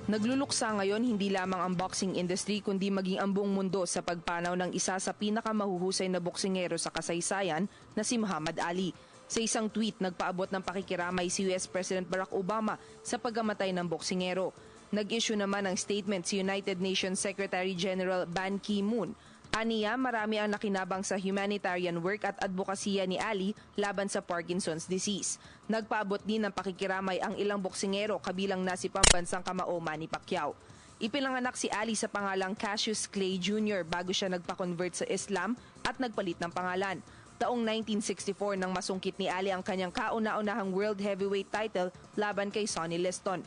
Nagluluksa ngayon hindi lamang ang boxing industry kundi maging ang buong mundo sa pagpanaw ng isa sa pinakamahuhusay na boksingero sa kasaysayan na si Muhammad Ali. Sa isang tweet, nagpaabot ng pakikiramay si US President Barack Obama sa pagkamatay ng boksingero. Nag-issue naman ng statement si United Nations Secretary General Ban Ki-moon. Aniya, marami ang nakinabang sa humanitarian work at advokasya ni Ali laban sa Parkinson's disease. Nagpaabot din ng pakikiramay ang ilang boksingero kabilang na si pambansang kamao Manny Pacquiao. Ipinanganak si Ali sa pangalang Cassius Clay Jr. bago siya nagpa-convert sa Islam at nagpalit ng pangalan. Taong 1964 nang masungkit ni Ali ang kanyang kauna-unahang world heavyweight title laban kay Sonny Liston.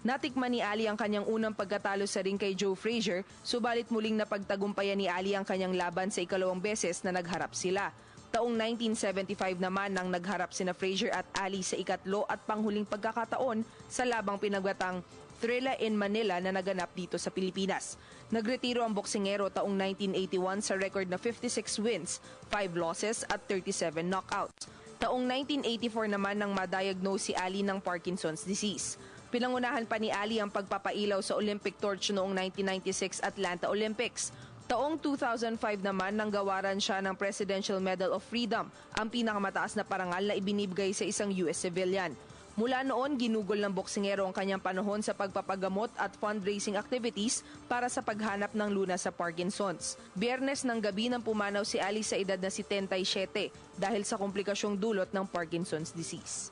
Natikman ni Ali ang kanyang unang pagkatalo sa ring kay Joe Frazier, subalit muling napagtagumpayan ni Ali ang kanyang laban sa ikalawang beses na nagharap sila. Taong 1975 naman nang nagharap sina Frazier at Ali sa ikatlo at panghuling pagkakataon sa labang pinagbatang Thrilla in Manila na naganap dito sa Pilipinas. Nagretiro ang boksingero taong 1981 sa record na 56 wins, 5 losses at 37 knockouts. Taong 1984 naman nang ma-diagnose si Ali ng Parkinson's disease. Pinangunahan pa ni Ali ang pagpapailaw sa Olympic torch noong 1996 Atlanta Olympics. Taong 2005 naman nang gawaran siya ng Presidential Medal of Freedom, ang pinakamataas na parangal na ibinibigay sa isang US civilian. Mula noon, ginugol ng boksingero ang kanyang panahon sa pagpapagamot at fundraising activities para sa paghanap ng lunas sa Parkinson's. Biyernes ng gabi nang pumanaw si Ali sa edad na 77 dahil sa komplikasyong dulot ng Parkinson's disease.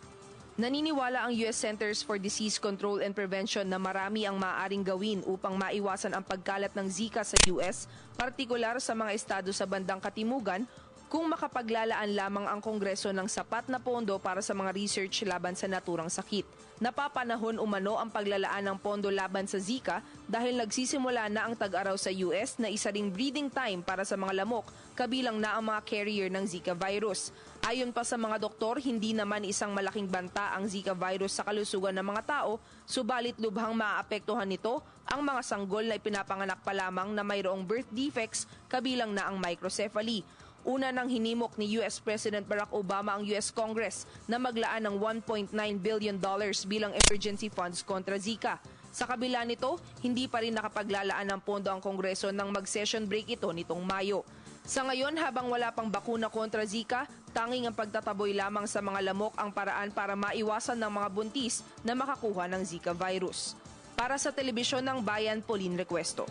Naniniwala ang US Centers for Disease Control and Prevention na marami ang maaaring gawin upang maiwasan ang pagkalat ng Zika sa US, partikular sa mga estado sa bandang katimugan, kung makapaglalaan lamang ang Kongreso ng sapat na pondo para sa mga research laban sa naturang sakit. Napapanahon umano ang paglalaan ng pondo laban sa Zika dahil nagsisimula na ang tag-araw sa US na isa ring breeding time para sa mga lamok, kabilang na ang mga carrier ng Zika virus. Ayon pa sa mga doktor, hindi naman isang malaking banta ang Zika virus sa kalusugan ng mga tao, subalit lubhang maaapektuhan nito ang mga sanggol na ipinapanganak pa lamang na mayroong birth defects, kabilang na ang microcephaly. Una nang hinimok ni US President Barack Obama ang US Congress na maglaan ng $1.9 billion bilang emergency funds kontra Zika. Sa kabila nito, hindi pa rin nakapaglalaan ng pondo ang Kongreso nang mag-session break ito nitong Mayo. Sa ngayon, habang wala pang bakuna kontra Zika, tanging ang pagtataboy lamang sa mga lamok ang paraan para maiwasan ng mga buntis na makakuha ng Zika virus. Para sa Telebisyon ng Bayan, Pauline Recuesto.